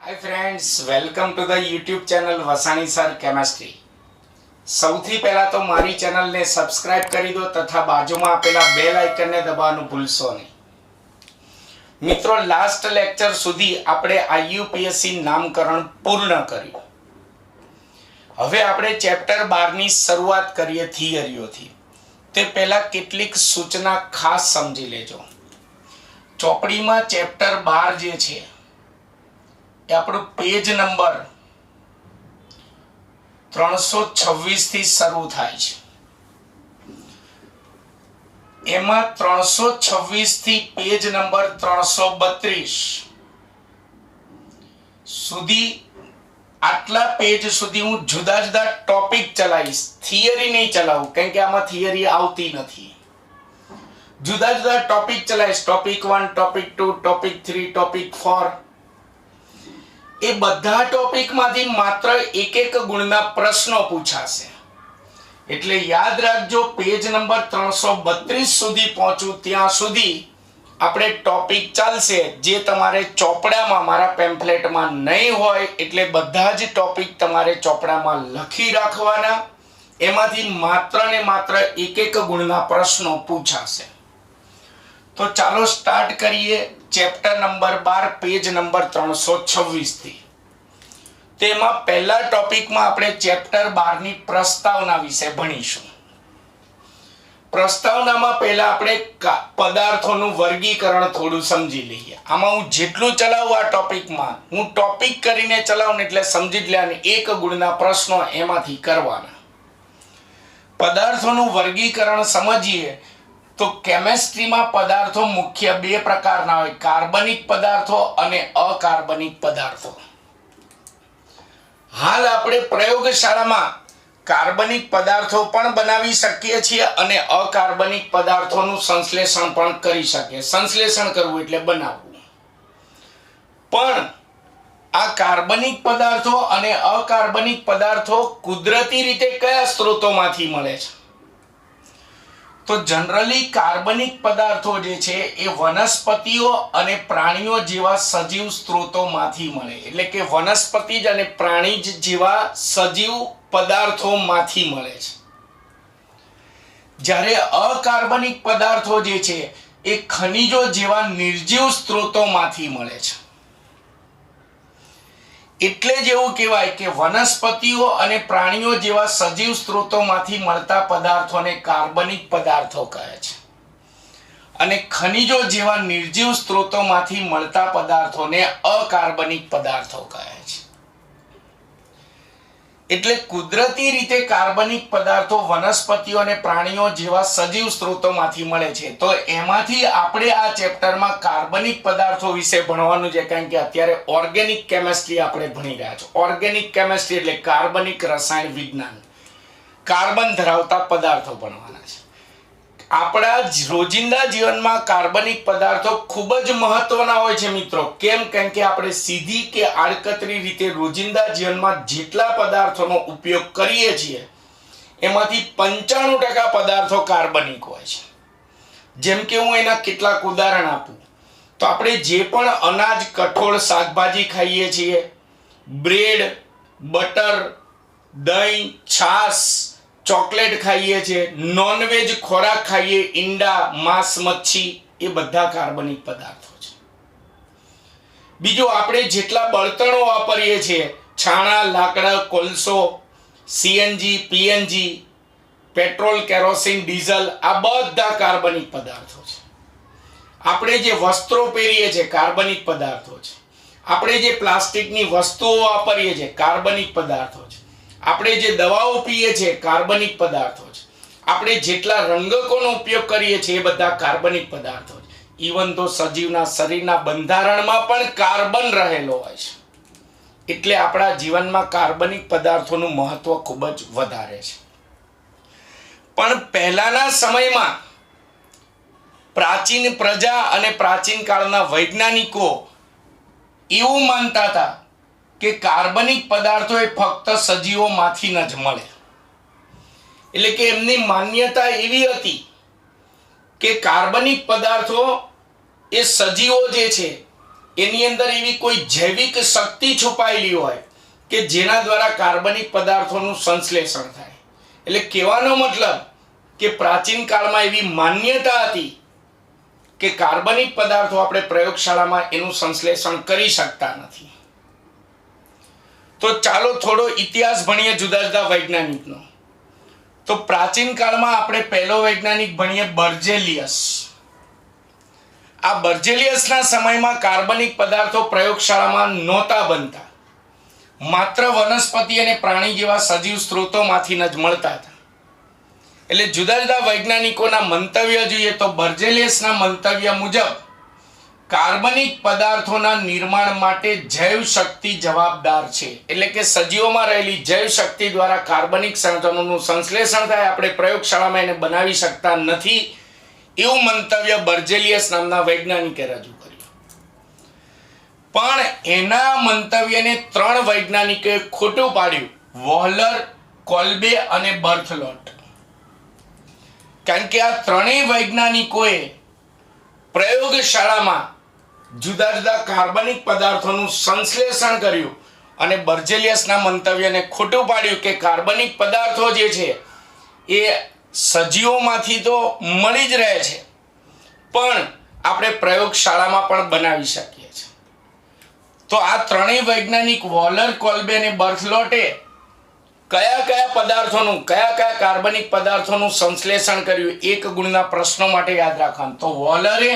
Hi friends, welcome to the YouTube channel Vasani sir chemistry. સૌથી પહેલા તો મારી ચેનલને સબસ્ક્રાઇબ કરી દો તથા બાજુમાં આપેલા બેલ આઇકનને દબાવવાનું ભૂલશો નહીં। મિત્રો, લાસ્ટ લેક્ચર સુધી આપણે આઈયુપીએસસી નામકરણ પૂર્ણ કર્યું। હવે આપણે ચેપ્ટર 12 ની શરૂઆત કરીએ થિયરીઓથી। તે પહેલા કેટલીક સૂચના ખાસ સમજી લેજો। ચોપડીમાં ચેપ્ટર 12 જે છે એ આપણો પેજ નંબર 326 થી શરૂ થાય છે। એમાં 326 થી પેજ નંબર 332 સુધી આટલા પેજ સુધી હું જુદા જુદા ટોપિક ચલાવીશ, થિયરી નહીં ચલાવું, કારણ કે આમાં થિયરી આવતી નથી। જુદા જુદા ટોપિક ચલાવીશ, ટોપિક 1, ટોપિક 2, ટોપિક 3, ટોપિક 4। એ બધા ટોપિકમાંથી માત્ર એક એક ગુણના પ્રશ્નો પૂછાશે। એટલે યાદ રાખજો, પેજ નંબર 332 સુધી પહોંચું ત્યાં સુધી આપણે ટોપિક ચાલશે, જે તમારે ચોપડામાં મારા પેમ્ફલેટમાં નહીં હોય। એટલે બધા જ ટોપિક તમારે ચોપડામાં લખી રાખવાના। એમાંથી માત્ર ને માત્ર એક એક ગુણના પ્રશ્નો પૂછાશે। તો ચાલો સ્ટાર્ટ કરીએ ચેપ્ટર નંબર 12 પેજ નંબર 326 થી। તેમાં પહેલા ટોપિકમાં આપણે ચેપ્ટર 12 ની પ્રસ્તાવના વિશે ભણીશું। પ્રસ્તાવનામાં પહેલા આપણે પદાર્થોનું વર્ગીકરણ થોડું સમજી લઈએ। આમાં હું જેટલું ચલાવું આ ટોપિકમાં, હું ટોપિક કરીને ચલાવું એટલે સમજી જ લેવાની, એક ગુણના પ્રશ્નો એમાંથી કરવાના। પદાર્થોનું વર્ગીકરણ સમજીએ તો કેમિસ્ટ્રીમાં પદાર્થો મુખ્ય બે પ્રકારના હોય, કાર્બનિક પદાર્થો અને અકાર્બનિક પદાર્થો। હાલ આપણે પ્રયોગશાળામાં કાર્બનિક પદાર્થો પણ બનાવી શકીએ છીએ અને અકાર્બનિક પદાર્થોનું સંશ્લેષણ પણ કરી શકીએ। સંશ્લેષણ કરવું એટલે બનાવવું। પણ આ કાર્બનિક પદાર્થો અને અકાર્બનિક પદાર્થો કુદરતી રીતે કયા સ્ત્રોતોમાંથી મળે છે? તો જનરલી કાર્બનિક પદાર્થો જે છે એ વનસ્પતિઓ અને પ્રાણીઓ જેવા સજીવ સ્ત્રોતોમાંથી મળે। એટલે કે વનસ્પતિ જ અને પ્રાણી જેવા સજીવ પદાર્થોમાંથી મળે છે। જ્યારે અકાર્બનિક પદાર્થો જે છે એ ખનિજો જેવા નિર્જીવ સ્ત્રોતોમાંથી મળે છે। એટલે જ એવું કહેવાય કે વનસ્પતિઓ અને પ્રાણીઓ જેવા સજીવ સ્ત્રોતોમાંથી મળતા પદાર્થોને કાર્બનિક પદાર્થો કહે છે અને ખનિજો જેવા નિર્જીવ સ્ત્રોતોમાંથી મળતા પદાર્થોને અકાર્બનિક પદાર્થો કહે છે। એટલે કુદરતી રીતે કાર્બનિક પદાર્થો વનસ્પતિઓ અને પ્રાણીઓ જેવા સજીવ સ્ત્રોતોમાંથી મળે છે। તો એમાંથી આપણે આ ચેપ્ટરમાં કાર્બનિક પદાર્થો વિશે ભણવાનું છે, કારણ કે અત્યારે ઓર્ગેનિક કેમિસ્ટ્રી આપણે ભણી રહ્યા છો। ઓર્ગેનિક કેમિસ્ટ્રી એટલે કાર્બનિક રસાયણ વિજ્ઞાન, કાર્બન ધરાવતા પદાર્થો ભણવાના છે। આપણા રોજિંદા જીવનમાં કાર્બનિક પદાર્થો ખૂબ જ મહત્વના હોય છે મિત્રો। કેમ? કારણ કે આપણે સીધી કે આડકતરી રીતે રોજિંદા જીવનમાં જેટલા પદાર્થોનો ઉપયોગ કરીએ છીએ એમાંથી 95% પદાર્થો કાર્બનિક હોય છે। જેમ કે હું એના કેટલાક ઉદાહરણ આપું તો આપણે જે પણ અનાજ, કઠોળ, શાકભાજી ખાઈએ છીએ, બ્રેડ, બટર, દહીં, છાશ, ચોકલેટ ખાઈએ છીએ, નોનવેજ ખોરાક ખાઈએ, ઈંડા, માંસ, મચ્છી, એ બધા કાર્બનિક પદાર્થો છે। બીજું, આપણે જેટલા બળતણો વાપરીએ છીએ, છાણા, લાકડા, કોલસો, CNG, PNG, petrol, kerosene, diesel, આ બધા કાર્બનિક પદાર્થો છે। આપણે જે વસ્ત્રો પહેરીએ છીએ કાર્બનિક પદાર્થો છે। આપણે જે પ્લાસ્ટિકની વસ્તુઓ વાપરીએ છીએ કાર્બનિક પદાર્થો છે। આપણે જે દવાઓ પીએ છીએ કાર્બનિક પદાર્થો છે। આપણે જેટલા રંગકોનો ઉપયોગ કરીએ છીએ એ બધા કાર્બનિક પદાર્થો છે। ઈવન તો સજીવના શરીરના બંધારણમાં પણ કાર્બન રહેલો હોય છે। એટલે આપણા જીવનમાં કાર્બનિક પદાર્થોનું મહત્વ ખૂબ જ વધારે છે। પણ પહેલાના સમયમાં પ્રાચીન પ્રજા અને પ્રાચીન કાળના વૈજ્ઞાનિકો એવું માનતા હતા કે કાર્બનિક પદાર્થો એ ફક્ત સજીવોમાંથી જ મળે। એટલે કે એમની માન્યતા એવી હતી કે કાર્બનિક પદાર્થો એ સજીવો જે છે એની અંદર એવી કોઈ જૈવિક શક્તિ છુપાયેલી હોય કે જેના દ્વારા કાર્બનિક પદાર્થોનું સંશ્લેષણ થાય. એટલે કહેવાનો મતલબ કે પ્રાચીન કાળમાં એવી માન્યતા હતી કે કાર્બનિક પદાર્થો આપણે પ્રયોગશાળામાં એનું સંશ્લેષણ કરી શકતા નથી. તો ચાલો થોડો ઇતિહાસ ભણીએ જુદા જુદા વૈજ્ઞાનિકનો. તો પ્રાચીન કાળમાં આપણે પહેલો વૈજ્ઞાનિક ભણીએ બર્જેલિયસ. આ બર્જેલિયસના સમયમાં કાર્બનિક પદાર્થો પ્રયોગશાળામાં નહોતા બનતા, માત્ર વનસ્પતિ અને પ્રાણી જેવા સજીવ સ્ત્રોતોમાંથી જ મળતા હતા. એટલે જુદા જુદા વૈજ્ઞાનિકોના મંતવ્ય જોઈએ તો બર્જેલિયસના મંતવ્ય મુજબ કાર્બનિક પદાર્થોના નિર્માણ માટે જૈવ શક્તિ જવાબદાર છે. એટલે કે સજીવોમાં રહેલી જૈવ શક્તિ દ્વારા કાર્બનિક સંયોજનોનું સંશ્લેષણ થાય, આપણે પ્રયોગશાળામાં એને બનાવી શકતા નથી, એવું મંતવ્ય બર્જેલિયસ નામના વૈજ્ઞાનિકે રજૂ કર્યું. પણ એના મંતવ્યને 3 વૈજ્ઞાનિકોએ ખોટું પાડ્યું: વોહલર, કોલ્બે અને બર્થલોટ. કારણ કે આ ત્રણેય વૈજ્ઞાનિકોએ પ્રયોગશાળામાં જુદા જુદા કાર્બનિક પદાર્થોનું સંશ્લેષણ કર્યું અને બર્જેલિયસના મંતવ્યને ખોટું પાડ્યું કે કાર્બનિક પદાર્થો જે છે એ સજીવોમાંથી તો મળી જ રહે છે, પણ આપણે પ્રયોગશાળામાં પણ બનાવી શકીએ છીએ. તો આ ત્રણેય વૈજ્ઞાનિક વોલર, કોલ્બે અને બર્થલોટે કયા કયા પદાર્થોનું, કયા કયા કાર્બનિક પદાર્થોનું સંશ્લેષણ કર્યું, એક ગુણના પ્રશ્નો માટે યાદ રાખવાનું. તો વોલરે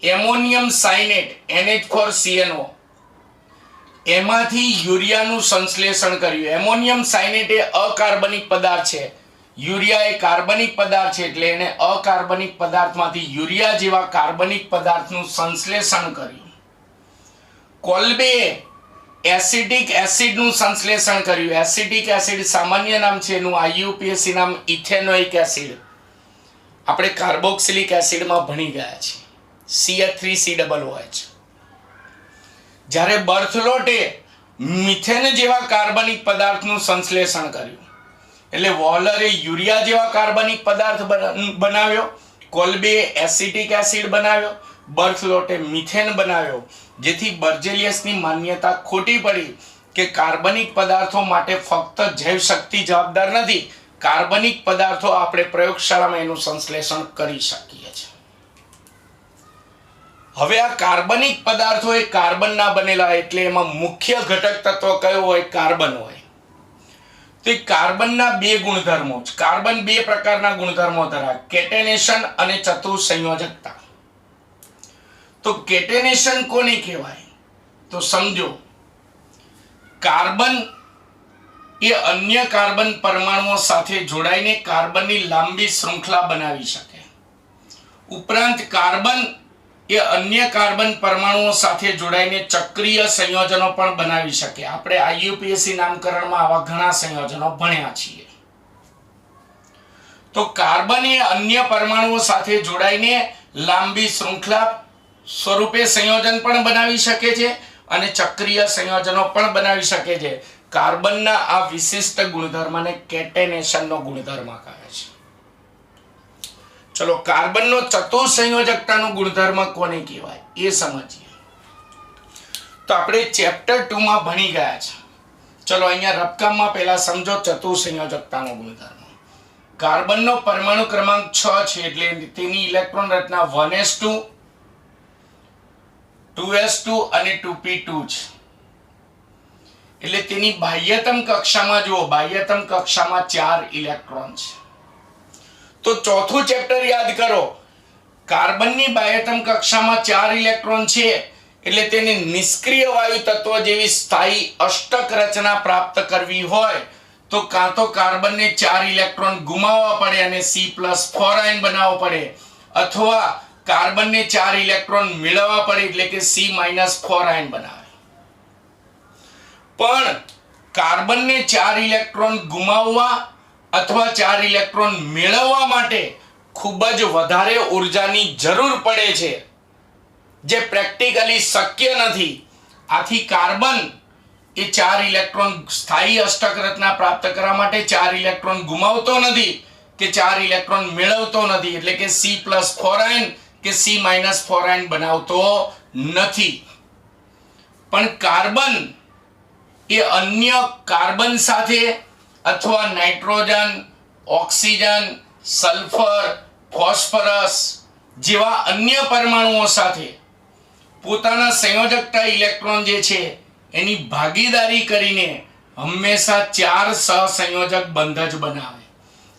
એમોનિયમ સાયનેટ NH4CnO એમાંથી યુરિયાનું સંશ્લેષણ કર્યું. એમોનિયમ સાયનેટ એ અકાર્બનિક પદાર્થ છે, યુરિયા એ કાર્બનિક પદાર્થ છે, એટલે એને અકાર્બનિક પદાર્થમાંથી યુરિયા જેવા કાર્બનિક પદાર્થનું સંશ્લેષણ કર્યું. કોલ્બે એસિડિક એસિડનું સંશ્લેષણ કર્યું. એસિડિક એસિડ સામાન્ય નામ છે એનું, IUPAC નામ ઇથેનોઇક એસિડ. આપણે કાર્બોક્સિલિક એસિડમાં ભણી ગયા છીએ, CH3COOH. જ્યારે બર્થલોટે મિથેન જેવા કાર્બનિક પદાર્થનું સંશ્લેષણ કર્યું. એટલે વોલરે યુરિયા જેવા કાર્બનિક પદાર્થ બનાવ્યો, કોલ્બે એસિટિક એસિડ બનાવ્યો, બર્થલોટે મિથેન બનાવ્યો. જેથી બર્જેલિયસની માન્યતા ખોટી પડી કે કાર્બનિક પદાર્થો માટે ફક્ત જૈવ શક્તિ જવાબદાર નથી, કાર્બનિક પદાર્થો આપણે પ્રયોગશાળામાં એનું સંશ્લેષણ કરી શકીએ છીએ. હવે આ કાર્બનિક પદાર્થો એ કાર્બનના બનેલા, એટલે એમાં મુખ્ય ઘટક તત્વ કયો હોય? કાર્બન હોય. તો કાર્બનના 2 ગુણધર્મો છે. કાર્બન 2 પ્રકારના ગુણધર્મો ધરાવે: કેટેનેશન અને ચતુઃસંયોજકતા. તો કેટેનેશન કોને કહેવાય? તો સમજો, કાર્બન એ અન્ય કાર્બન પરમાણુઓ સાથે જોડાઈને કાર્બનની લાંબી શૃંખલા બનાવી શકે. ઉપરાંત કાર્બન એ અન્ય કાર્બન પરમાણુઓ સાથે જોડાઈને ચક્રીય સંયોજનો પણ બનાવી શકે. આપણે IUPAC નામકરણમાં આવા ઘણા સંયોજનો ભણ્યા છીએ. તો કાર્બન એ અન્ય પરમાણુઓ સાથે જોડાઈને લાંબી શૃંખલા સ્વરૂપે સંયોજન પણ બનાવી શકે છે અને ચક્રીય સંયોજનો પણ બનાવી શકે છે. કાર્બનના આ વિશિષ્ટ ગુણધર્મને કેટેનેશનનો ગુણધર્મ કહે છે. ચલો, કાર્બનનો ચતુઃસંયોજકતાનો ગુણધર્મ કોને કહેવાય એ સમજીએ. તો આપણે ચેપ્ટર 2 માં ભણી ગયા છે. ચલો, અહીંયા રફકામમાં પહેલા સમજો ચતુઃસંયોજકતાનો ગુણધર્મ. કાર્બનનો પરમાણુ ક્રમાંક 6 છે, એટલે તેની ઇલેક્ટ્રોન રચના 1s2, 2s2 અને 2p2 છે. એટલે તેની બાહ્યતમ કક્ષામાં જુઓ, બાહ્યતમ કક્ષામાં 4 ઇલેક્ટ્રોન છે. તો ચોથું ચેપ્ટર યાદ કરો. કાર્બનની બાહ્યતમ કક્ષામાં 4 ઇલેક્ટ્રોન છે, એટલે તેને નિષ્ક્રિય વાયુ તત્વ જેવી સ્થાયી અષ્ટક રચના પ્રાપ્ત કરવી હોય તો કાં તો કાર્બનને 4 ઇલેક્ટ્રોન ગુમાવવા પડે અને C+4 બનાવવો પડે, અથવા કાર્બનને 4 ઇલેક્ટ્રોન મેળવવા પડે, એટલે કે C-4 બનાવે. પણ કાર્બનને 4 ઇલેક્ટ્રોન ગુમાવવા અથવા 4 ઇલેક્ટ્રોન મેળવવા માટે ખૂબ જ વધારે ઉર્જાની જરૂર પડે છે, જે પ્રેક્ટિકલી શક્ય નથી. આથી કાર્બન એ 4 ઇલેક્ટ્રોન સ્થાયી અષ્ટક રચના પ્રાપ્ત કરવા માટે 4 ઇલેક્ટ્રોન ગુમાવતો નથી કે 4 ઇલેક્ટ્રોન મેળવતો નથી, એટલે કે C+4 કે C-4 બનાવતો નથી. પણ કાર્બન એ અન્ય કાર્બન સાથે અથવા નાઇટ્રોજન, ઓક્સિજન, સલ્ફર, ફોસ્ફરસ જેવા અન્ય પરમાણુઓ સાથે પોતાના સંયોજકતા ઇલેક્ટ્રોન જે છે એની ભાગીદારી કરીને હંમેશા 4 સહસંયોજક બંધ જ બનાવે.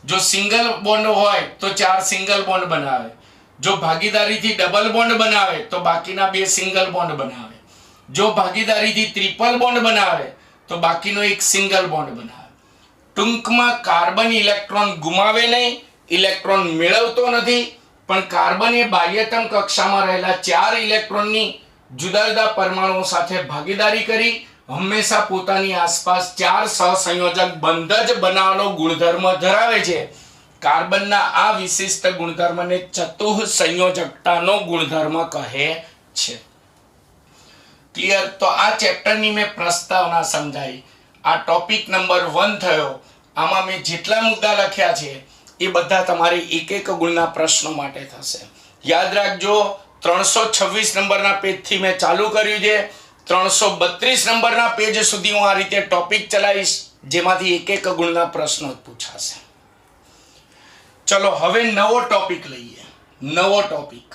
જો સિંગલ બોન્ડ હોય તો 4 સિંગલ બોન્ડ બનાવે. જો ભાગીદારીથી ડબલ બોન્ડ બનાવે તો બાકીના 2 સિંગલ બોન્ડ બનાવે. જો ભાગીદારીથી ટ્રિપલ બોન્ડ બનાવે તો બાકીનો એક સિંગલ બોન્ડ બનાવે. ટૂંકમાં કાર્બન ઇલેક્ટ્રોન ગુમાવે નહીં, ઇલેક્ટ્રોન મેળવતો નથી, પણ કાર્બન એ બાહ્યતમ કક્ષામાં રહેલા 4 ઇલેક્ટ્રોનની જુદા જુદા પરમાણુઓ સાથે ભાગીદારી કરી હંમેશા પોતાની આસપાસ 4 સહસંયોજક બંધ જ બનાવવાનો ગુણધર્મ ધરાવે છે. કાર્બનના આ વિશિષ્ટ ગુણધર્મને ચતુઃસંયોજકતાનો ગુણધર્મ કહે છે. ક્લિયર? તો આ ચેપ્ટરની મેં પ્રસ્તાવના સમજાવી. આ ટોપિક નંબર 1 થયો. આમાં મેં જેટલા મુદ્દા લખ્યા છે એ બધા તમારે એક એક ગુણના પ્રશ્નો માટે થશે. યાદ રાખજો, 326 નંબરના પેજથી મેં ચાલુ કર્યું છે. 332 નંબરના પેજ સુધી હું આ રીતે ટોપિક ચલાવીશ, જેમાંથી એક એક ગુણના પ્રશ્નો પૂછાશે. ચલો હવે નવો ટોપિક લઈએ. નવો ટોપિક.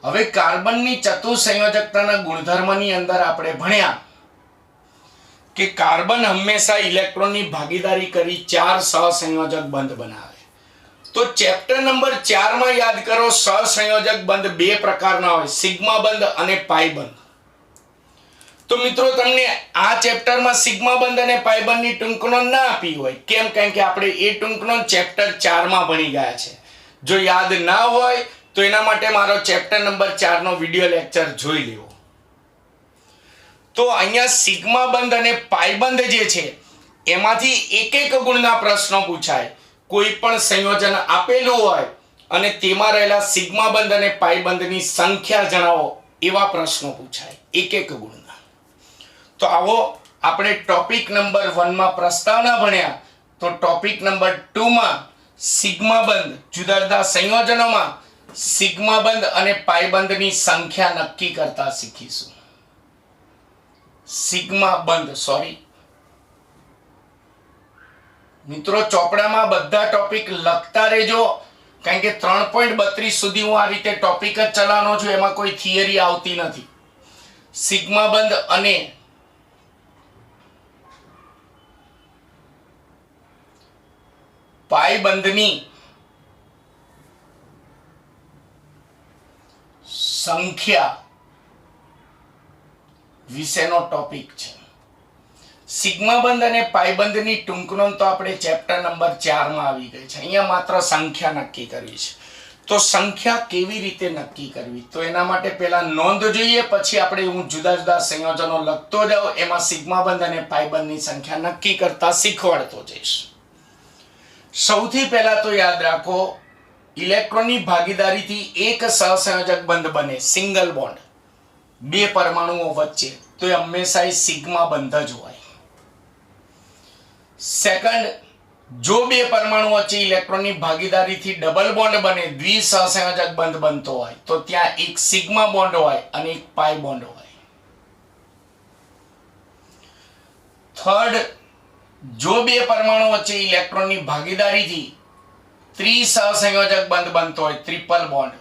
હવે કાર્બનની ચતુઃસંયોજકતાના ગુણધર્મની અંદર આપણે ભણ્યા કે કાર્બન હંમેશા ઇલેક્ટ્રોનની ભાગીદારી કરી 4 સહસંયોજક બંધ બનાવે. તો ચેપ્ટર નંબર 4 માં યાદ કરો, સહસંયોજક બંધ 2 પ્રકારના હોય, સિગ્મા બંધ અને પાઈ બંધ. તો મિત્રો તમને આ ચેપ્ટરમાં સિગ્મા બંધ અને પાઈ બંધની ટૂંકનોંધ ના આપી હોય. કેમ? કારણ કે આપણે એ ટૂંકનોંધ ચેપ્ટર 4 માં ભણી ગયા છે. જો યાદ ના હોય તો એના માટે મારો ચેપ્ટર નંબર 4 નો વિડિયો લેક્ચર જોઈ લેવો. તો અહીંયા સિગ્મા બંધ અને પાઈ બંધ જે છે એમાંથી એક એક ગુણના પ્રશ્નો પૂછાય. કોઈ પણ સંયોજન આપેલું હોય અને તેમાં રહેલા સિગ્મા બંધ અને પાઈ બંધની સંખ્યા જણાવો, એવા પ્રશ્નો પૂછાય એક એક ગુણના. તો આવો આપણે ટોપિક નંબર 1 માં પ્રસ્તાવના ભણ્યા. તો ટોપિક નંબર 2 માં સિગ્મા બંધ, જુદા જુદા સંયોજનોમાં સિગ્મા બંધ અને પાઈ બંધની સંખ્યા નક્કી કરતા શીખીશું. સિગ્મા બંધ, સોરી મિત્રો, ચોપડામાં બધા ટોપિક લખતા રહેજો, કારણ કે 3.32 સુધી હું આ રીતે ટોપિક જ ચલાવવાનો છું. એમાં કોઈ થિયરી આવતી નથી. સિગ્મા બંધ અને પાઈ બંધની સંખ્યા વિશેનો ટોપિક છે. સિગ્મા બંધ અને પાઈ બંધની ટૂંકનોંધ તો આપણે ચેપ્ટર નંબર 4 માં આવી ગઈ છે. અહીંયા માત્ર સંખ્યા નક્કી કરવી છે. તો સંખ્યા કેવી રીતે નક્કી કરવી? તો એના માટે પહેલા નોંધ જોઈએ, પછી આપણે હું જુદા જુદા સંયોજનો લખતો જાઉં, એમાં સિગ્મા બંધ અને પાઈ બંધની સંખ્યા નક્કી કરતા શીખવાડતો જઈશ. સૌથી પહેલા તો યાદ રાખો, ઇલેક્ટ્રોનની ભાગીદારીથી એક સહસંયોજક બંધ બને, સિંગલ બોન્ડ, 2 પરમાણુઓ વચ્ચે, તો એ હંમેશા સિગ્મા બંધ જ હોય. સેકન્ડ, જો 2 પરમાણુ વચ્ચે ઇલેક્ટ્રોનની ભાગીદારીથી ડબલ બોન્ડ બને, દ્વિસહસંયોજક બંધ બનતો હોય, તો ત્યાં એક સિગ્મા બોન્ડ હોય અને એક પાઈ બોન્ડ હોય. થર્ડ, જો 2 પરમાણુ વચ્ચે ઇલેક્ટ્રોનની ભાગીદારીથી ત્રિસહસંયોજક બંધ બનતો હોય, ટ્રિપલ બોન્ડ,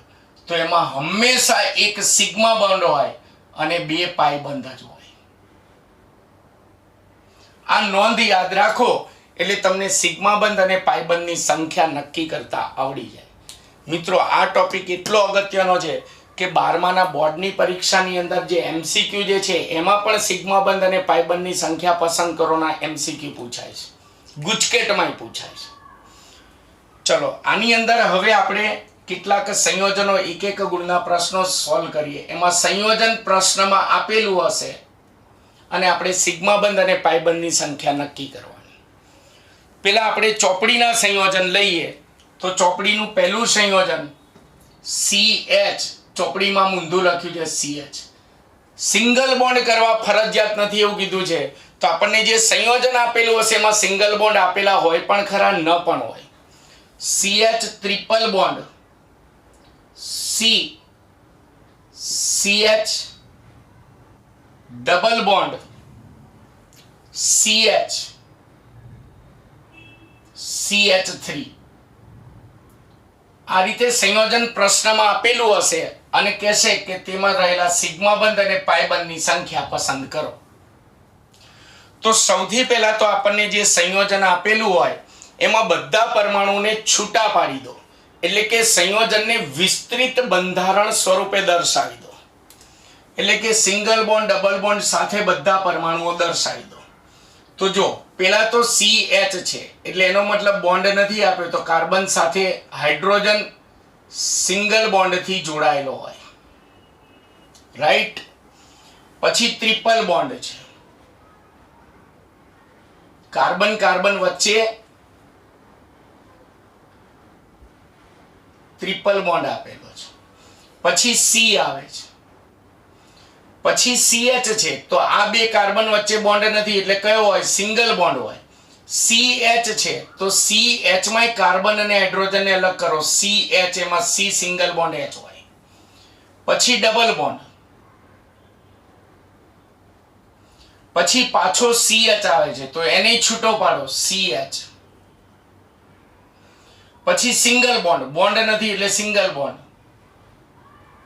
તો એમાં હંમેશા એક સિગ્મા બોન્ડ હોય અને 2 પાઈ બંધ જ હોય. આ નોંધ યાદ રાખો એટલે તમને સિગ્મા બંધ અને પાઈ બંધની સંખ્યા નક્કી કરતા આવડી જાય. મિત્રો, આ ટોપિક એટલો અગત્યનો છે કે 12માના બોર્ડની પરીક્ષાની અંદર જે એમસીક્યુ જે છે એમાં પણ સિગ્મા બંધ અને પાઈ બંધની સંખ્યા પસંદ કરોના એમસીક્યુ પૂછાય છે, ગુજકેટમાં પૂછાય છે. ચલો, આની અંદર હવે આપણે કેટલાક સંયોજનો એક એક ગુણના પ્રશ્નો સોલ્વ કરીએ. એમાં સંયોજન પ્રશ્નમાં આપેલું હશે અને આપણે સિગ્મા બંધ અને પાઈ બંધની સંખ્યા નક્કી કરવાની. પહેલા આપણે ચોપડીના સંયોજન લઈએ. તો ચોપડીનું પહેલું સંયોજન CH, ચોપડીમાં મૂંધું લખ્યું છે CH. સિંગલ બોન્ડ કરવા ફરજિયાત નથી એવું કીધું છે. તો આપણને જે સંયોજન આપેલું હશે એમાં સિંગલ બોન્ડ આપેલા હોય પણ ખરા, ન પણ હોય. CH triple bond, CH double bond CH3 આ રીતે સંયોજન પ્રશ્નમાં આપેલું હશે અને કહેશે કે તેમાં રહેલા સિગ્મા બંધ અને પાઈ બંધની સંખ્યા પસંદ કરો. તો સૌથી પહેલા તો આપણને જે સંયોજન આપેલું હોય એમાં બધા પરમાણુને છૂટા પાડી દો, એટલે કે સંયોજનને વિસ્તૃત બંધારણ સ્વરૂપે દર્શાવી દો. એટલે કે સિંગલ બોન્ડ ડબલ બોન્ડ સાથે બધા પરમાણુઓ દર્શાવી દો. તો જો પેલા તો CH છે એટલે એનો મતલબ બોન્ડ નથી આપ્યો, તો કાર્બન સાથે હાઇડ્રોજન સિંગલ બોન્ડ થી જોડાયેલો હોય, રાઈટ. પછી ટ્રિપલ બોન્ડ છે, કાર્બન કાર્બન વચ્ચે ટ્રિપલ બોન્ડ આપેલો છે. પછી C આવે છે, પછી CH છે, તો આ બે કાર્બન વચ્ચે બોન્ડ નથી એટલે કયો હોય? સિંગલ બોન્ડ હોય. CH છે તો CH માં કાર્બન અને હાઇડ્રોજન ને અલગ કરો, CH એમાં C સિંગલ બોન્ડ H હોય. પછી ડબલ બોન્ડ, પછી પાછો CH આવે છે તો એને છૂટો પાડો, CH. પછી સિંગલ બોન્ડ, બોન્ડ નથી એટલે સિંગલ બોન્ડ.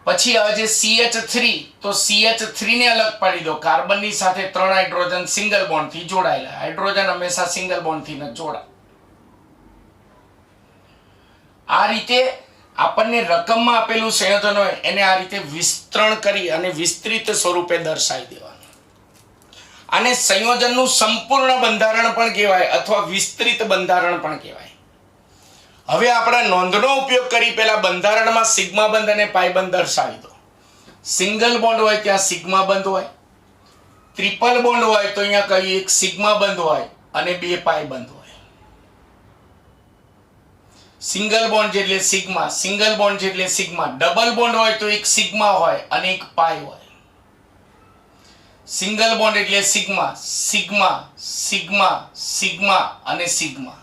પછી આવે છે CH3, તો CH3 ને અલગ પાડી દો, કાર્બન ની સાથે 3 હાઇડ્રોજન સિંગલ બોન્ડ થી જોડાયેલા. હાઇડ્રોજન હંમેશા સિંગલ બોન્ડ થી ન જોડાય. આ રીતે આપણને રકમમાં આપેલું સંયોજન હોય એને આ રીતે વિસ્તરણ કરી અને વિસ્તૃત સ્વરૂપે દર્શાવી દેવાનું. આને સંયોજનનું સંપૂર્ણ બંધારણ પણ કહેવાય અથવા વિસ્તૃત બંધારણ પણ કહેવાય. હવે આપણે નોંધનો ઉપયોગ કરી પેલા બંધારણમાં સિગ્મા બંધ અને પાઈ બંધ દર્શાવી દો. સિંગલ બોન્ડ હોય ત્યાં સિગ્મા બંધ હોય, ટ્રિપલ બોન્ડ હોય તો અહીંયા કઈ એક સિગ્મા બંધ હોય અને બે પાઈ બંધ હોય. સિંગલ બોન્ડ એટલે સિગ્મા, સિંગલ બોન્ડ એટલે સિગ્મા. ડબલ બોન્ડ હોય તો એક સિગ્મા હોય અને એક પાઈ હોય. સિંગલ બોન્ડ એટલે સિગ્મા, સિગ્મા, સિગ્મા, સિગ્મા અને સિગ્મા.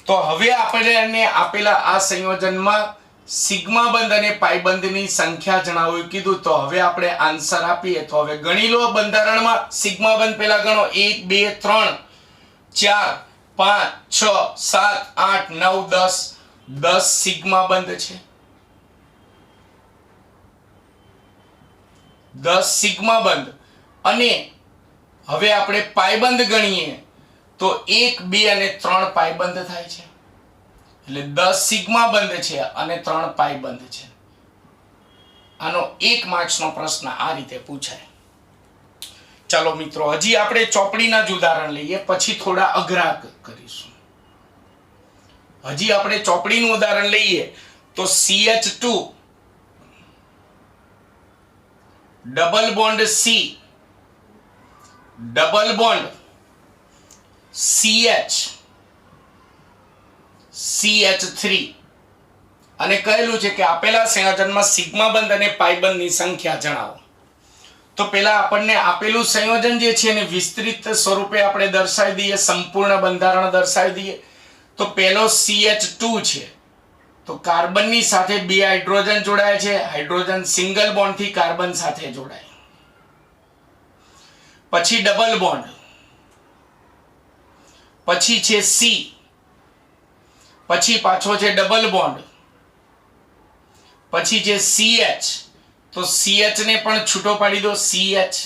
તો હવે આપણે આપેલા આ સંયોજનમાં સિગ્મા બંધ અને પાઈ બંધની સંખ્યા જણાવો કીધું. તો હવે આપણે આન્સર આપીએ તો હવે ગણી લો બંધારણમાં સિગ્મા બંધ પેલા ગણો 1 2 3 4 5 6 7 8 9 10 10 સિગ્મા બંધ છે, 10 સિગ્મા બંધ. અને હવે આપણે પાઈ બંધ ગણીએ તો 1 2 અને 3 પાઈ બંધ થાય છે, એટલે 10 સિગ્મા બંધ છે અને 3 પાઈ બંધ છે. આનો 1 માર્ક્સનો પ્રશ્ન આ રીતે પૂછાય. ચાલો મિત્રો, હજી આપણે ચોપડીના જ ઉદાહરણ લઈએ, પછી થોડા અઘરા કરીશું. હજી આપણે ચોપડીનું ઉદાહરણ લઈએ તો CH2 double bond C, double bond CH, CH3 અને કહેલું છે કે આપેલા સંયોજનમાં સિગ્મા બંધ અને પાઈ બંધની સંખ્યા જણાવો. તો પહેલા આપણને આપેલું સંયોજન જે છે એને વિસ્તૃત સ્વરૂપે આપણે દર્શાવી દઈએ, સંપૂર્ણ બંધારણ દર્શાવી દઈએ. તો પહેલો CH2 છે તો કાર્બનની સાથે બે હાઇડ્રોજન જોડાય છે, હાઇડ્રોજન સિંગલ બોન્ડ થી કાર્બન સાથે જોડાય. પછી ડબલ બોન્ડ, પછી છે C, પછી પાછો છે ડબલ બોન્ડ, પછી છે CH, તો CH ને પણ છૂટો પાડી દો, CH.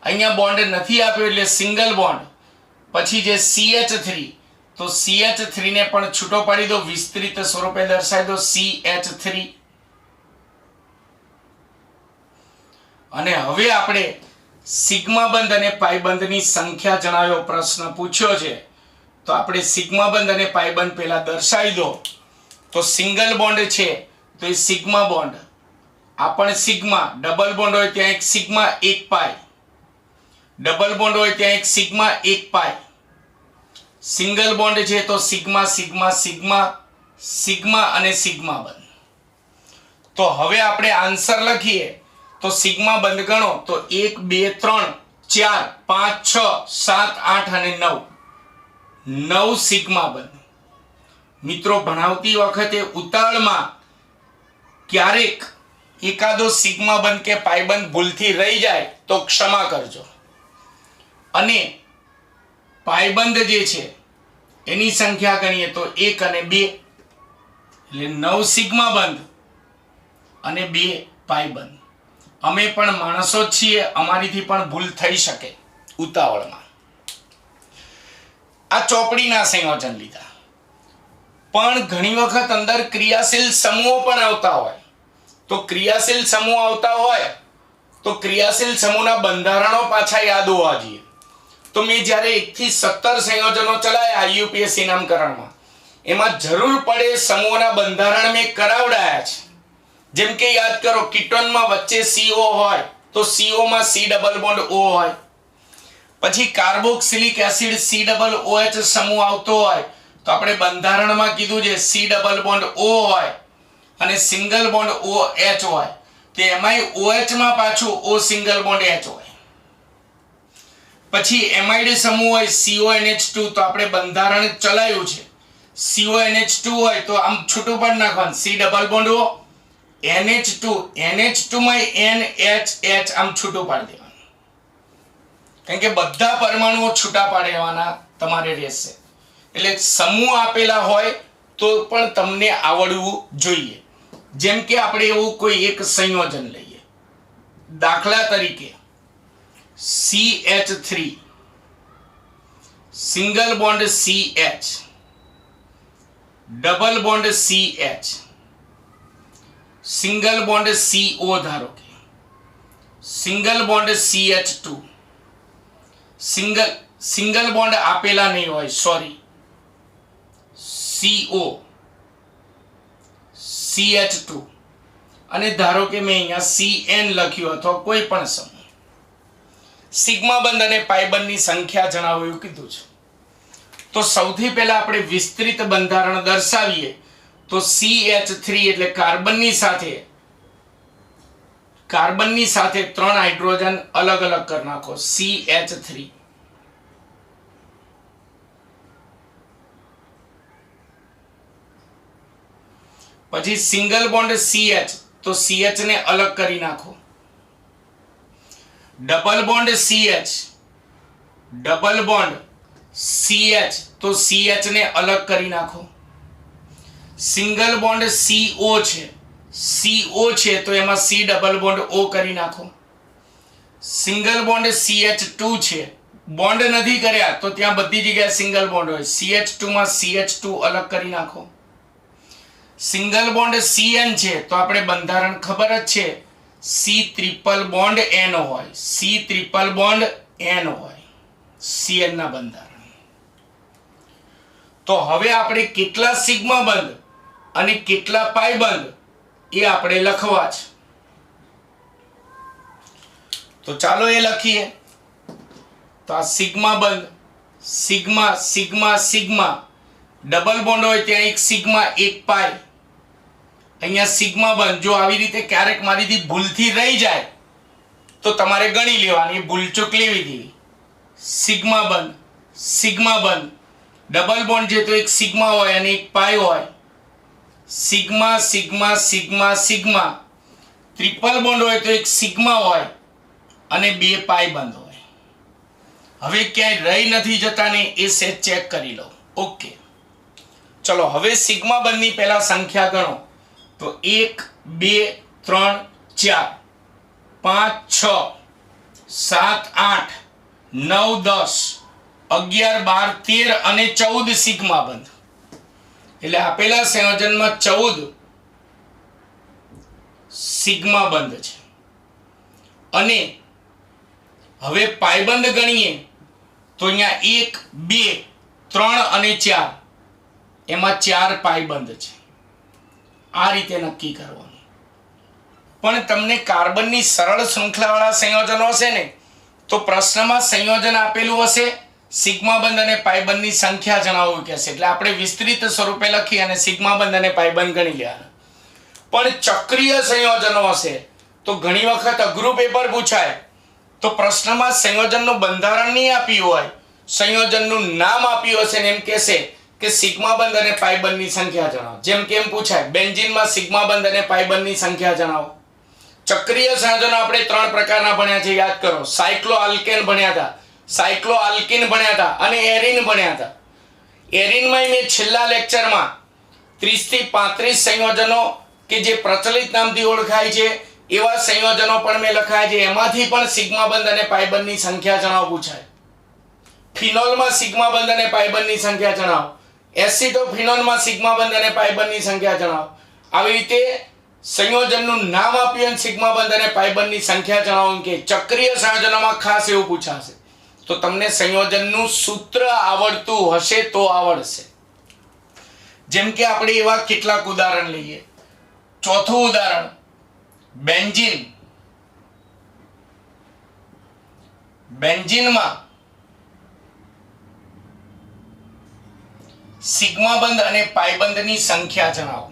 અહીંયા બોન્ડ નથી આપ્યો એટલે સિંગલ બોન્ડ. પછી છે CH3, તો CH3 ને પણ છૂટો પાડી દો, વિસ્તૃત સ્વરૂપે દર્શાવી દો, CH3. અને હવે આપણે સિગ્મા બંધ અને પાઈ બંધની સંખ્યા જણાવ્યો પ્રશ્ન પૂછ્યો છે. તો આપણે સિગ્મા બંધ અને પાઈ બંધ પહેલા દર્શાવી દો. તો સિંગલ બોન્ડ છે તો એ સિગ્મા બોન્ડ, આ પણ સિગ્મા. ડબલ બોન્ડ હોય ત્યાં એક સિગ્મા એક પાઈ, ડબલ બોન્ડ હોય ત્યાં એક સિગ્મા એક પાઈ. સિંગલ બોન્ડ છે તો સિગ્મા સિગ્મા સિગ્મા સિગ્મા અને સિગ્મા બંધ. તો હવે આપણે આન્સર લખીએ તો સિગ્મા બંધ ગણો તો 1 2 3 4 5 6 7 8 અને 9, 9 સિગ્મા બંધ. મિત્રો, ભણાવતી વખતે ઉતાવળમાં ક્યારેક એકાદો સિગ્મા બંધ કે પાઈ બંધ ભૂલથી રહી જાય તો ક્ષમા કરજો. અને પાયબંધ જે છે એની સંખ્યા ગણીએ તો 1 અને 2 એટલે 9 સિગ્મા બંધ અને 2 પાયબંધ. અમે પણ માણસો જ છીએ, અમારીથી પણ ભૂલ થઈ શકે ઉતાવળમાં. આ ચોપડીના સંયોજન લીધા, પણ ઘણી વખત અંદર ક્રિયાશીલ સમૂહો પણ આવતા હોય. તો ક્રિયાશીલ સમૂહ આવતા હોય તો ક્રિયાશીલ સમૂહના બંધારણો પાછા યાદ હોવા જોઈએ. તો મેં જ્યારે 1 થી 17 સંયોજનો ચલાયા યુપીએસસી નામકરણમાં, એમાં જરૂર પડે સમૂહના બંધારણ મેં કરાવડાયા છે. જેમ કે યાદ કરો, કીટોનમાં વચ્ચે CO હોય તો CO માં C ડબલ બોન્ડ O હોય. પછી કાર્બોક્સિલિક એસિડ COOH સમૂહ આવતો હોય તો આપણે બંધારણમાં કીધું છે C ડબલ બોન્ડ O હોય અને સિંગલ બોન્ડ OH હોય. તો એમાંય OH માં પાછું O સિંગલ બોન્ડ H હોય. પછી એમાઇડ સમૂહ હોય CONH2, તો આપણે બંધારણ ચલાવ્યું છે. CONH2 હોય તો આમ છૂટું પણ નાખવાનું, C double bond O NH2 માં NHH આમ છૂટું પાડી દેવાનું, કારણ કે બધા પરમાણુઓ છૂટા પાડવાના તમારે રહેશે. એટલે સમૂહ આપેલા હોય તો પણ તમને આવડવું જોઈએ. જેમ કે આપણે એવું કોઈ એક સંયોજન લઈએ, દાખલા તરીકે CH3 single bond CH double bond CH single bond CO, ધારો કે single bond CH2, single bond આપેલા નહીં હોય, સોરી, CO CH2, અને ધારો કે મેં અહીંયા CN લખ્યું અથવા કોઈ પણ સમૂહ. સિગ્મા બંધ અને પાઈ બંધની સંખ્યા જણાવો એવું કીધું છે. તો સૌથી પહેલા આપણે વિસ્તૃત બંધારણ દર્શાવીએ તો CH3 એટલે કાર્બનની સાથે 3 હાઇડ્રોજન અલગ અલગ કરી નાખો, CH3. પછી સિંગલ બોન્ડ CH, તો CH ને અલગ કરી નાખો. Double bond CH, double bond CH, તો CH ને અલગ કરી નાખો. સિંગલ બોન્ડ CO છે તો એમાં C ડબલ બોન્ડ O કરી નાખો. સિંગલ બોન્ડ CH2 છે, બોન્ડ નથી કર્યા તો ત્યાં બધી જગ્યાએ સિંગલ બોન્ડ હોય, CH2 માં CH2 અલગ કરી નાખો. સિંગલ બોન્ડ CN છે તો આપણે બંધારણ ખબર જ છે, C ટ્રિપલ બોન્ડ N હોય, C ટ્રિપલ બોન્ડ N હોય CN ના બંધારણ. તો હવે આપણે કેટલા સિગ્મા બંધ અને કેટલા પાઈ બંધ એ આપણે લખવા છે. તો ચાલો એ લખીએ. તો આ સિગ્મા બંધ, sigma sigma sigma, double bond હોય ત્યાં એક સિગ્મા એક પાઈ. અહીંયા સિગ્મા બંધ, જો આવી રીતે ક્યારેક મારીથી ભૂલથી રહી જાય તો તમારે ગણી લેવાની, ભૂલચૂક લેવી દેવી. સિગ્મા બંધ, ડબલ બોન્ડ છે તો એક સિગ્મા હોય અને એક પાઈ હોય. Sigma sigma sigma sigma, triple bond હોય તો એક સિગ્મા હોય અને 2 પાઈ બંધ હોય. હવે ક્યાંય રહી નથી જતા ને એ સેટ ચેક કરી લો. ઓકે, ચલો હવે સિગ્મા બંધની પહેલા સંખ્યા ગણો. તો 1 2 3 4 5 6 7 8 9 10 11 12 13 અને 14 સિગ્મા બંધ. એટલે આપેલા સંયોજનમાં 14 સિગ્મા બંધ છે. અને હવે પાયબંધ ગણીએ તો અહીંયા 1 2 3 અને 4, એમાં 4 પાયબંધ છે. આ રીતે નક્કી કરવાનું. પણ તમને કાર્બનની સરળ શૃંખલાવાળા સંયોજનો હશે ને તો પ્રશ્નમાં સંયોજન આપેલું હશે, સિગ્મા બંધ અને પાયબંધની સંખ્યા જણાવો કહેશે, એટલે આપણે વિસ્તૃત સ્વરૂપે લખી અને સિગ્મા બંધ અને પાયબંધ ગણી લેવાના. પણ ચક્રીય સંયોજનો હશે તો ઘણી વખત અઘરું પેપર પૂછાય. તો પ્રશ્નમાં સંયોજનનું બંધારણ નહીં આપ્યું હોય, સંયોજનનું નામ આપ્યું હશે ને એમ કહેશે કે સિગ્મા બંધ અને પાયબંધની સંખ્યા જણાવો. જેમ કે એમ પૂછાય બેન્ઝીનમાં સિગ્મા બંધ અને પાયબંધની સંખ્યા જણાવો. ચક્રીય સંયોજનો આપણે 3 પ્રકારના ભણ્યા છે, યાદ કરો. સાયક્લોઆલ્કેન ભણ્યા હતા, સાયક્લોઆલ્કીન ભણ્યા હતા અને એરીન ભણ્યા હતા. એરીનમાં મેં છેલ્લા લેક્ચરમાં 30 થી 35 સંયોજનો કે જે પ્રચલિત નામથી ઓળખાય છે એવા સંયોજનો પણ મેં લખાયા છે. એમાંથી પણ સિગ્મા બંધ અને પાઈ બંધની સંખ્યા જણાવો પૂછાય. ફિનોલમાં સિગ્મા બંધ અને પાઈ બંધની સંખ્યા જણાવો. એસિટોફિનોનમાં સિગ્મા બંધ અને પાઈ બંધની સંખ્યા જણાવો. આવી રીતે સંયોજનનું નામ આપ્યું અને સિગ્મા બંધ અને પાઈ બંધની સંખ્યા જણાવો કે ચક્રીય સંયોજનોમાં ખાસ એવું પૂછાશે. તો તમને સંયોજનનું સૂત્ર આવડતું હશે તો આવડશે. જેમ કે આપણે એવા કેટલાક ઉદાહરણ લઈએ. ચોથું ઉદાહરણ બેન્ઝીન. બેન્ઝીનમાં સિગ્મા બંધ અને પાઈ બંધની સંખ્યા જણાવો.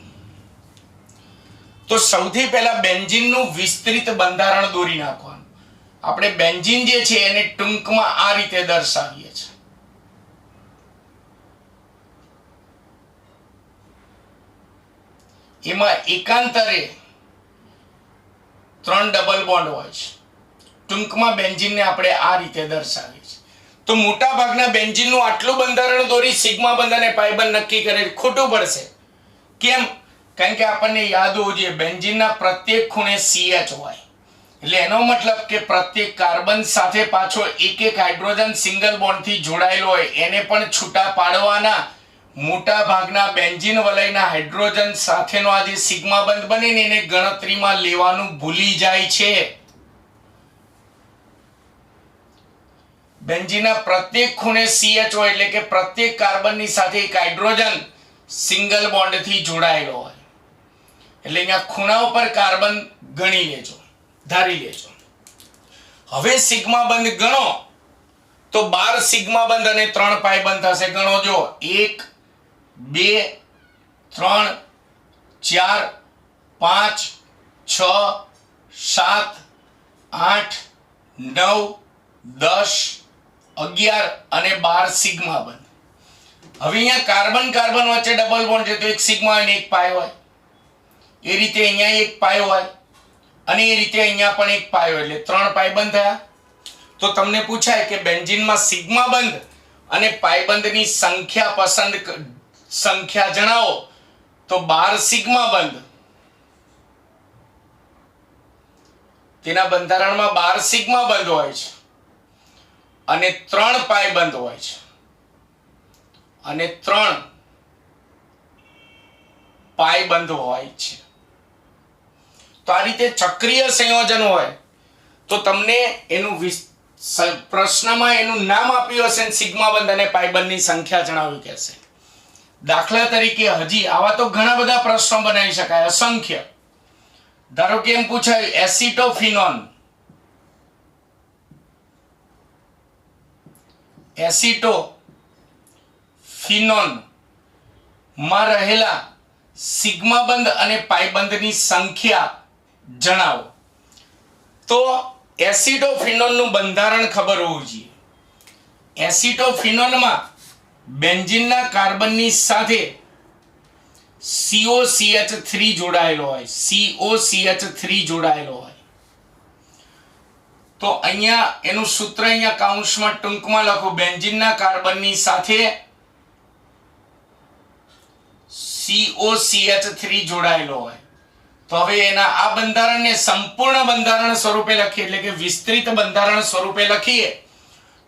તો સૌથી પહેલા બેન્ઝીનનું વિસ્તૃત બંધારણ દોરી નાખવાનું. આપણે બેન્ઝીન જે છે એને ટૂંકમાં આ રીતે દર્શાવીએ છીએ. એમાં એકાંતરે 3 ડબલ બોન્ડ હોય છે. ટૂંકમાં બેન્ઝીનને આપણે આ રીતે દર્શાવીએ છીએ. તો મોટા ભાગના બેન્ઝીનનું આટલું બંધારણ દોરી સિગ્મા બંધ અને પાઈ બંધ નક્કી કરે ખોટું પડશે. કેમ? કારણ કે આપણને યાદ હોવું જોઈએ બેન્ઝીનના પ્રત્યેક ખૂણે CH હોય. એટલે એનો મતલબ કે પ્રત્યેક કાર્બન સાથે પાછો એક એક હાઇડ્રોજન સિંગલ બોન્ડથી જોડાયેલો હોય એને પણ છૂટા પાડવાના. મોટા ભાગના બેન્ઝીન વલયના હાઇડ્રોજન સાથેનો આ જે સિગ્મા બંધ બને ને એને ગણતરીમાં લેવાનું ભૂલી જાય છે. બેન્ઝીનના પ્રત્યેક ખૂણે CH હોય એટલે કે પ્રત્યેક કાર્બનની સાથે એક હાઇડ્રોજન સિંગલ બોન્ડથી જોડાયેલો હોય. એટલે અહીંયા ખૂણા ઉપર કાર્બન ગણી લેજો, ધારી લેજો. હવે સિગ્મા બંધ ગણો તો 12 સિગ્મા બંધ અને 3 પાઈ બંધ થશે. ગણો જો 1 2 3 4 5 6 7 8 9 10 11 અને 12 સિગ્મા બંધ. હવે અહીંયા કાર્બન કાર્બન વચ્ચે ડબલ બોન્ડ છે તો એક સિગ્મા અને એક પાઈ હોય. એ રીતે અહીંયા એક પાઈ હોય અને એ રીતે અહીંયા પણ એક પાઈ હોય એટલે 3 પાઈ બંધ થયા. તો તમને પૂછાય કે બેન્ઝીનમાં સિગ્મા બંધ અને પાઈ બંધની સંખ્યા જણાવો. તો 12 સિગ્મા બંધ, તેના બંધારણમાં 12 સિગ્મા બંધ હોય છે અને 3 પાઈ બંધ હોય છે અને 3 પાઈ બંધ હોય છે. તો આ રીતે ચક્રીય સંયોજન હોય તો તમને એનું પ્રશ્નમાં એનું નામ આપ્યું હશે ને સિગ્મા બંધ અને પાઈ બંધની સંખ્યા જણાવી કહેશે. દાખલા તરીકે હજી આવા તો ઘણા બધા પ્રશ્નો બનાવી શકાય, અસંખ્ય. ધારો કે એમ પૂછાય એસિટોફિનોન. એસિટોફિનોન માં રહેલા સિગ્મા બંધ અને પાઈ બંધની સંખ્યા જણાવો. તો એસિટોફિનોનનું બંધારણ ખબર હોવું જોઈએ. એસિટોફિનોનમાં બેન્ઝીનના કાર્બનની સાથે COCH3 જોડાયેલો હોય. COCH3 જોડાયેલો હોય. તો અહીંયા એનું સૂત્ર અહીંયા કૌંસમાં ટૂંકમાં લખો. બેન્ઝીનના કાર્બનની સાથે COCH3 જોડાયેલો હોય. તો હવે એના આ બંધારણને સંપૂર્ણ બંધારણ સ્વરૂપે લખીએ એટલે કે વિસ્તૃત બંધારણ સ્વરૂપે લખીએ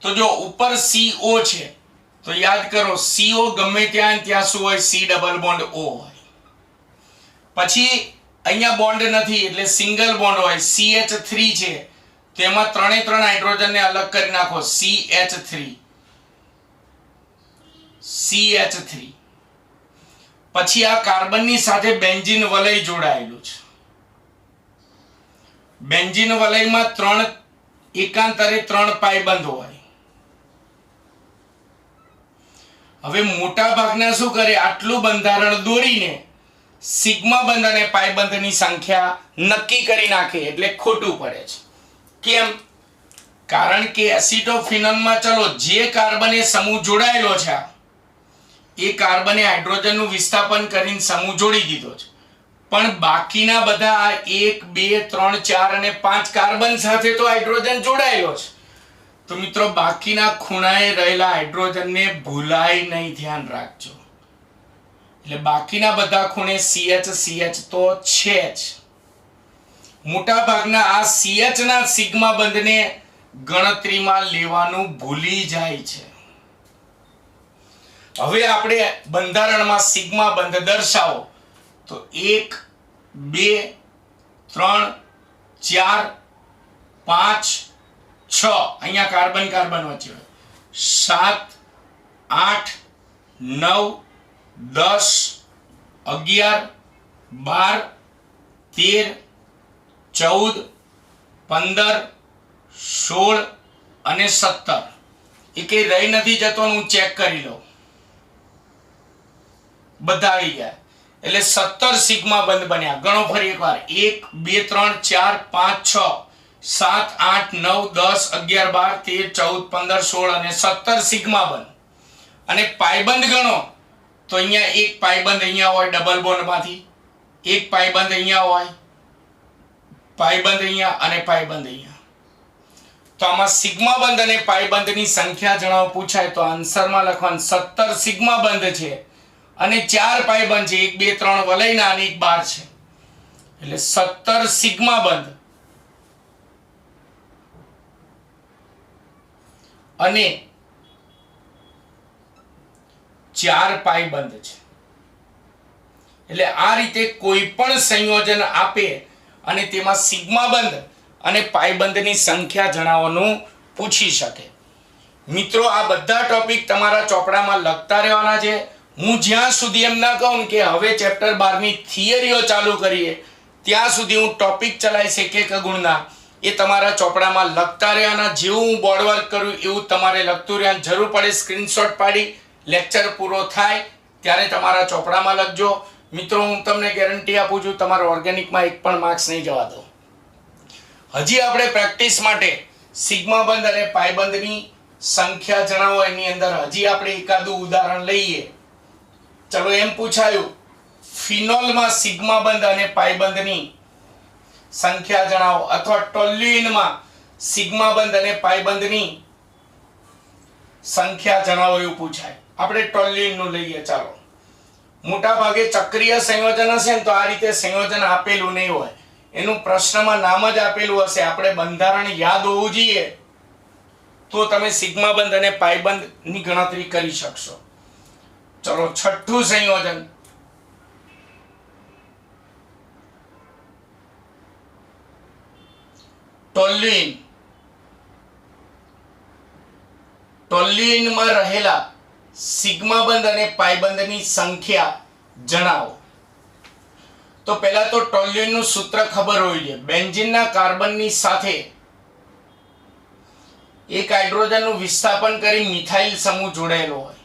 તો જો ઉપર CO છે તો યાદ કરો CO ગમે ત્યાં શું હોય? C ડબલ બોન્ડ O હોય. પછી અહીંયા બોન્ડ નથી એટલે સિંગલ બોન્ડ હોય. CH3 છે તેમાં 3 હાઇડ્રોજનને અલગ કરી નાખો. CH3 પછી આ કાર્બનની સાથે બેન્ઝીન વલય જોડાયેલું છે. બેન્ઝીન વલયમાં 3 એકાંતરે 3 પાઈ બંધ હોય. હવે મોટા ભાગના શું કરે? આટલું બંધારણ દોરીને સિગ્મા બંધ અને પાઈ બંધની સંખ્યા નક્કી કરી નાખે એટલે ખોટું પડે છે. કેમ? કારણ કે એસિટોફિનોનમાં ચલો જે કાર્બને સમૂહ જોડાયેલો છે એ કાર્બને હાઇડ્રોજનનું વિસ્થાપન કરીને સમૂહ જોડી દીધો છે. પણ બાકીના બધા 1 2 3 4 અને 5 કાર્બન સાથે તો હાઇડ્રોજન જોડાયેલો છે. તો મિત્રો બાકીના ખૂણાએ રહેલા હાઇડ્રોજનને ભૂલાય નહીં, ધ્યાન રાખજો. એટલે બાકીના બધા ખૂણે CH તો છે જ. મોટા ભાગના આ CH ના સિગ્મા બંધને ગણતરીમાં લેવાનું ભૂલી જાય છે. હવે આપણે બંધારણમાં સિગ્મા બંધ દર્શાવો તો 1 2 3 4 5 6 અહીંયા કાર્બન કાર્બન વચ્ચે 7 8 9 10 11 12 13 14 15 16 અને 17 એ કઈ રહી નથી જતો, હું ચેક કરી લઉં. બધા આવી ગયા એટલે 17 સિગ્મા બંધ બન્યા. ગણો ફરી એકવાર 1 2 3 4 5 6 7 8 9 10 11 12 13 14 15 16 અને 17 સિગ્મા બંધ. અને પાયબંધ ગણો તો અહીંયા એક પાયબંધ અહીંયા હોય ડબલ બોન્ડ માંથી, એક પાયબંધ અહીંયા હોય, પાયબંધ અહીંયા અને પાયબંધ અહીંયા. તો આમાં સિગ્મા બંધ અને પાયબંધની સંખ્યા જણાવો પૂછાય તો આન્સરમાં લખવાનું 17 સિગ્મા બંધ છે અને 4 પાયબંધ છે, 1 2 3 વલયના અને એક બાર છે. એટલે 17 સિગ્મા બંધ અને 4 પાયબંધ છે. એટલે આ રીતે કોઈ પણ સંયોજન આપે અને તેમાં સિગ્મા બંધ અને પાયબંધની સંખ્યા જણાવવાનું પૂછી શકે. મિત્રો આ બધા ટોપિક તમારા ચોપડામાં લખતા રહેવાના છે. હું જ્યાં સુધી એમ ના કહું કે હવે ચેપ્ટર 12 ની થિયરીઓ ચાલુ કરીએ ત્યાં સુધી હું ટોપિક ચલાવીશ એક ગુણના એ તમારા ચોપડામાં લખતા રહેવાના. જેવું હું બોર્ડ વર્ક કરું એવું તમારે લખતું રહેવાનું. જરૂર પડે સ્ક્રીનશોટ પાડી લેક્ચર પૂરો થાય ત્યારે તમારા ચોપડામાં લખજો. મિત્રો હું તમને ગેરંટી આપું છું તમારા ઓર્ગેનિકમાં એક પણ માર્ક્સ નહીં જવા દો. હજી આપણે પ્રેક્ટિસ માટે સિગ્મા બંધ અને પાયબંધની સંખ્યા જણાવો એની અંદર હજી આપણે એકાદું ઉદાહરણ લઈએ. ચલો એમ પૂછાયું ફિનોલમાં સિગ્મા બંધ અને પાયબંધની સંખ્યા જણાવો અથવા ટોલ્યુઇનમાં સિગ્મા બંધ અને પાયબંધની સંખ્યા જણાવો એવું પૂછાય. આપણે ટોલ્યુઇન નું લઈએ. ચાલો મોટા ભાગે ચક્રીય સંયોજન હશે ને તો આ રીતે સંયોજન આપેલું નહીં હોય, એનું પ્રશ્નમાં નામ જ આપેલું હશે. આપણે બંધારણ યાદ હોવું જોઈએ તો તમે સિગ્મા બંધ અને પાયબંધ ની ગણતરી કરી શકશો. ચલો છઠ્ઠું સંયોજન ટોલ્યુઇન. ટોલ્યુઇનમાં રહેલા સિગ્મા બંધ અને પાયબંધની સંખ્યા જણાવો. તો પહેલા તો ટોલ્યુઇનનું સૂત્ર ખબર હોવી જોઈએ. બેન્ઝીનના કાર્બનની સાથે એક હાઇડ્રોજનનું વિસ્થાપન કરી મિથાઇલ સમૂહ જોડાયેલો હોય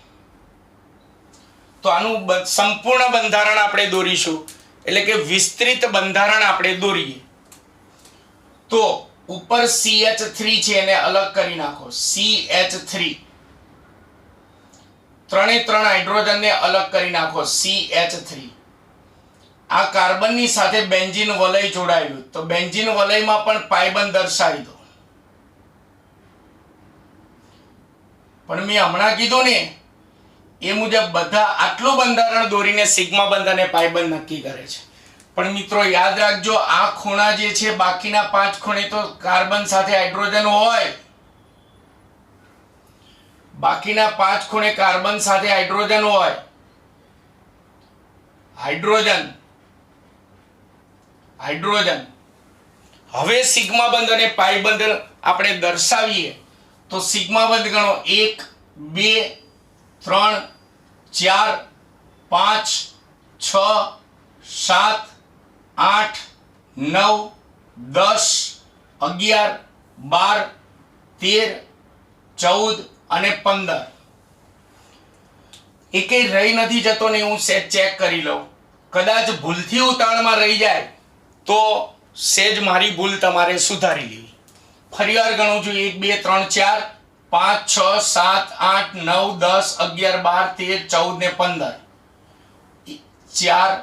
તો આનું સંપૂર્ણ બંધારણ આપણે દોરીશું. એટલે કે વિસ્તૃત બંધારણ આપણે દોરીએ તો ઉપર CH3 છે એને અલગ કરી નાખો. CH3 ત્રણે ત્રણ હાઇડ્રોજનને અલગ કરી નાખો. CH3 આ કાર્બનની સાથે બેન્ઝીન વલય જોડાયું તો બેન્ઝીન વલયમાં પણ પાયબંધ દર્શાવી દો. પણ મેં હમણાં કીધું ને એ મુજબ બધા આટલું બંધારણ દોરીને સિગ્મા બંધ અને પાયબંધ નક્કી કરે છે. પણ મિત્રો યાદ રાખજો આ ખૂણા જે છે બાકીના 5 ખૂણે તો કાર્બન સાથે હાઇડ્રોજન હોય, બાકીના 5 ખૂણે કાર્બન સાથે હાઇડ્રોજન હોય. હાઇડ્રોજન હાઇડ્રોજન હવે સિગ્મા બંધ અને પાયબંધ આપણે દર્શાવીએ તો સિગ્મા બંધ ગણો 1 2 3 4 5 6 7 8 9 10 11 12 13 14 અને 15 એકેય રહી નથી જતો ને હું સેજ ચેક કરી લઉં. કદાચ ભૂલથી ઉતાળમાં રહી જાય તો સેજ મારી ભૂલ તમારે સુધારી લેવી. ફરીવાર ગણું છું 1 2 3 4 5 6 7 8 9 10 11 12 13 14 ને 15 4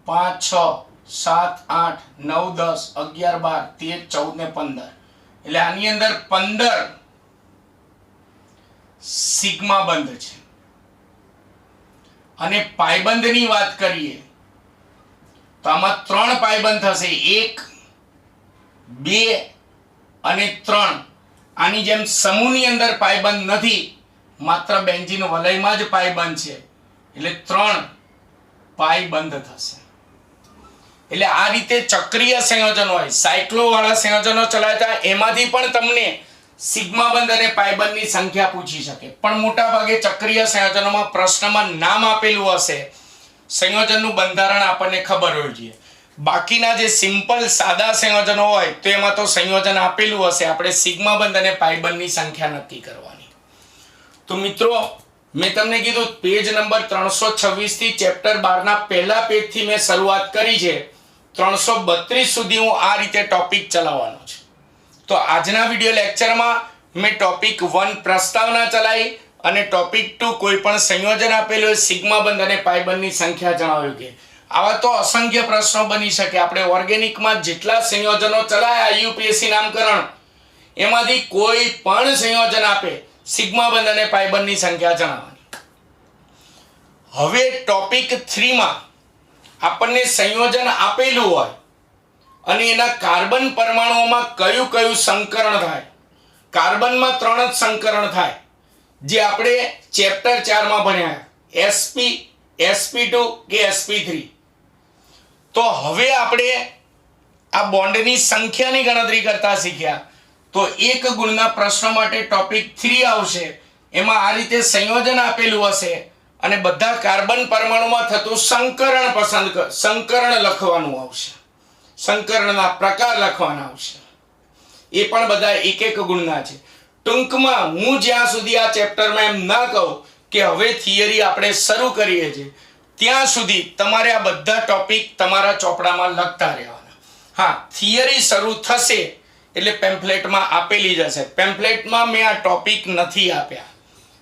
5 6 7 8 9 10 11 12 13 14 ને 15 એટલે આની અંદર 15 સિગ્મા બંધ છે અને પાયબંધની વાત કરીએ તો આમાં 3 પાયબંધ થશે 1 2 અને 3 આની જેમ સમૂહની અંદર પાયબંધ નથી માત્ર બેન્ઝીન વલયમાં જ પાયબંધ છે એટલે 3 પાયબંધ થશે એટલે આ રીતે ચક્રીય સંયોજનો હોય સાયક્લો વાળા સંયોજનો ચલાવતા એમાંથી પણ તમને સિગ્મા બંધ અને પાયબંધની સંખ્યા પૂછી શકે પણ મોટા ભાગે ચક્રીય સંયોજનોમાં પ્રશ્નમાં નામ આપેલું હશે સંયોજનનું બંધારણ આપણને ખબર હોવી જોઈએ બાકીના જે સિમ્પલ સાદા સંયોજનો હોય તો એમાં તો સંયોજન આપેલું હશે આપણે સિગ્મા બંધ અને પાયબંધની સંખ્યા નક્કી કરવાની તો મિત્રો મેં તમને કીધું પેજ નંબર 326 થી ચેપ્ટર 12 ના પહેલા પેજ થી મેં શરૂઆત કરી છે 332 સુધી હું આ રીતે ટોપિક ચલાવવાનો છે તો આજના વિડિયો લેક્ચરમાં મેં ટોપિક 1 પ્રસ્તાવના ચલાવી અને ટોપિક 2 કોઈ પણ સંયોજન આપેલું હોય સિગ્મા બંધ અને પાયબંધની સંખ્યા જણાવ્યું કે આવા તો અસંખ્ય પ્રશ્નો બની શકે આપણે ઓર્ગેનિકમાં જેટલા સંયોજનો ચલાયા યુપીએસસી નામકરણ એમાંથી કોઈ પણ સંયોજન આપે સિગ્મા બંધ અને પાયબંધની સંખ્યા જણાવવાની હવે ટોપિક 3 માં આપણને સંયોજન આપેલું હોય અને એના કાર્બન પરમાણુઓમાં કયું કયું સંકરણ થાય કાર્બનમાં 3 જ સંકરણ થાય જે આપણે ચેપ્ટર 4 માં ભણ્યા sp sp2 કે sp3 તો હવે આપણે આ બોન્ડની સંખ્યાની ગણતરી કરતા શીખ્યા તો એક ગુણના પ્રશ્નો માટે ટોપિક 3 આવશે એમાં આ રીતે સંયોજન આપેલું હશે અને બધા કાર્બન પરમાણુમાં થતું સંકરણ લખવાનું આવશે સંકરણના પ્રકાર લખવાના આવશે એ પણ બધા એક એક ગુણના છે ટૂંકમાં હું જ્યાં સુધી આ ચેપ્ટરમાં એમ ના કહું કે હવે થિયરી આપણે શરૂ કરીએ છીએ ત્યાં સુધી તમારે આ બધા ટોપિક તમારા ચોપડામાં લખતા રહેવાના હા થિયરી શરૂ થશે એટલે પેમ્ફલેટમાં આપેલી જ હશે પેમ્ફલેટમાં મેં આ ટોપિક નથી આપ્યા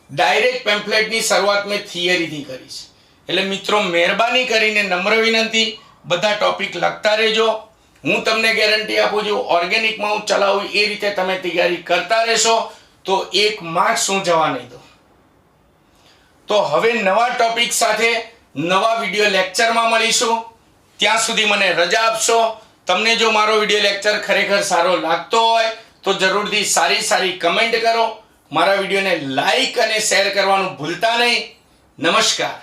ડાયરેક્ટ પેમ્ફલેટની શરૂઆત મેં થિયરીથી કરી છે એટલે મિત્રો મહેરબાની કરીને નમ્ર વિનંતી બધા ટોપિક લખતા રહેજો હું તમને ગેરંટી આપું છું ઓર્ગેનિકમાં હું ચલાવું એ રીતે તમે તૈયારી કરતા રહેશો તો 1 માર્ક્સ હું જવા નહીં દઉં તો હવે નવા ટોપિક સાથે નવા વિડિયો લેક્ચરમાં મળીશું ત્યાં સુધી મને રજા આપશો તમને જો મારો વિડિયો લેક્ચર ખરેખર સારો લાગતો હોય તો જરૂરથી સારી કમેન્ટ કરો મારા વિડિયોને લાઈક અને શેર કરવાનું ભૂલતા નહીં નમસ્કાર